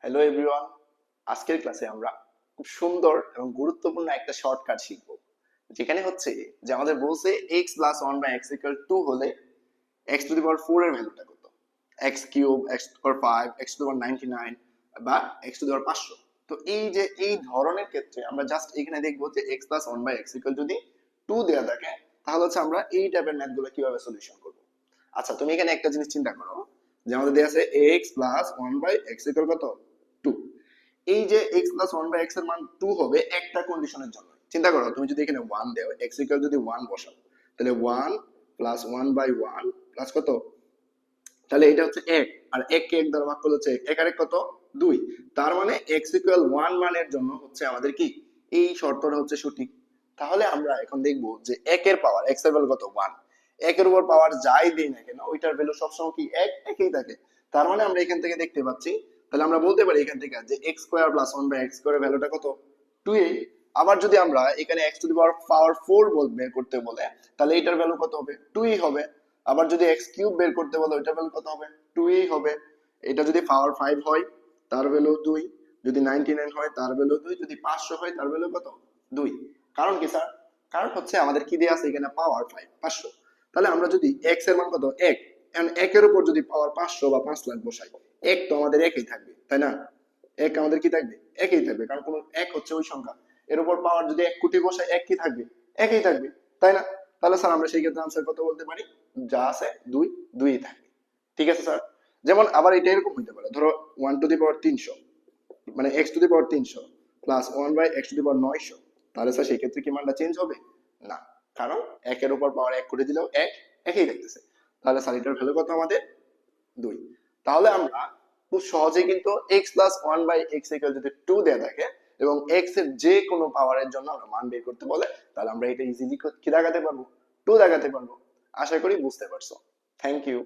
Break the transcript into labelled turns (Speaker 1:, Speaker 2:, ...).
Speaker 1: Hello everyone, আজকের ক্লাসে আমরা খুব সুন্দর এবং গুরুত্বপূর্ণ একটা শর্টকাট শিখব, যেখানে হচ্ছে যে আমাদের বলছে x plus one by x equal to হলে x to the power four এর ভ্যালুটা কত, x cube, x to the power five, x to the power 99 বা এক্স টু দি পাওয়ার 500। তো এই যে এই ধরনের ক্ষেত্রে আমরা জাস্ট এখানে দেখবো যে x plus one by x equal যদি টু দেওয়া থাকে, তাহলে হচ্ছে আমরা এই টাইপের ম্যাথগুলো কিভাবে সলিউশন করব। আচ্ছা, তুমি এখানে একটা জিনিস চিন্তা করো যে আমাদের দেওয়া আছে x plus one by x equal কত, টু। এই যে x plus one by x এর মান টু হবে একটা কন্ডিশনের জন্য। চিন্তা করো, তুমি যদি এখানে ওয়ান দেও, এক্স ইকুয়াল যদি ওয়ান বসাও, তাহলে one plus one by one plus কত, তাহলে এটা হচ্ছে এক, আর এক কে এক দ্বারা ভাগ করলে হচ্ছে এক আর এক কত, দুই। তার মানে এক্স ইকুয়াল ওয়ান মানের জন্য হচ্ছে আমাদের কি এই শর্তটা হচ্ছে সঠিক। তাহলে আমরা এখন দেখবো যে একের পাওয়ার, এক্স এর ভ্যালু কত, ওয়ান। একের উপর পাওয়ার যাই দিই না কেন ওইটার ভ্যালু সবসময় কি এক, একই থাকে। তার মানে আমরা এখান থেকে দেখতে পাচ্ছি, তাহলে আমরা বলতে পারি এখান থেকে যে x square plus one by x স্কোয়ারের ভ্যালুটা কত, টু এ। আবার যদি আমরা এখানে x to the power four বের করতে বলে, তাহলে এটার ভ্যালু কত হবে, টু ই হবে। আবার যদি এক্স কিউব বের করতে বলে, ওইটার ভ্যালু কত হবে, টু ই হবে। এটা যদি পাওয়ার ফাইভ হয় তার ভ্যালু দুই, যদি 99 হয় তার ভ্যালু দুই, যদি 500 হয় তার ভ্যালু কত, দুই। কারণ কি স্যার? কারণ হচ্ছে আমাদের কি দেয়া আছে এখানে পাওয়ার ফাইভ, 500। তাহলে আমরা যদি এক্স এর মান কত, এক, এখন একের উপর যদি পাওয়ার 500 বা 5 লাখ বসাই, এক তো আমাদের একই থাকবে, তাই না? এক আমাদের কি থাকবে, একই থাকবে, কারণ কোন এক হচ্ছে ওই সংখ্যা। এর উপর পাওয়ার যদি 1 কোটি বসাই, এক কি থাকবে, একই থাকবে, তাই না? তাহলে স্যার আমরা সেই ক্ষেত্রে আনসার কত বলতে পারি, যা আছে দুই, দুই থাকবে। ঠিক আছে স্যার? যেমন আবার এটা এরকম হইতে পারে, ধরো ওয়ান টু দি পাওয়ার 300, মানে x to the power 300 plus one by x to the power 900। তাহলে স্যার সেই ক্ষেত্রে কি মানটা চেঞ্জ হবে? না, কারণ একের উপর পাওয়ার এক করে দিলেও এক, একই থাকতেছে। তাহলে স্যার এটার ভ্যালু কত আমাদের, দুই। তাহলে আমরা খুব সহজে কিন্তু x plus one by x equal যদি টু দেওয়া থাকে এবং এক্স এর যে কোনো পাওয়ারের জন্য আমরা মান বের করতে বলে, তাহলে আমরা এটা ইজিলি কি দেখাতে পারবো, টু দেখাতে পারবো। আশা করি বুঝতে পারছো। Thank you.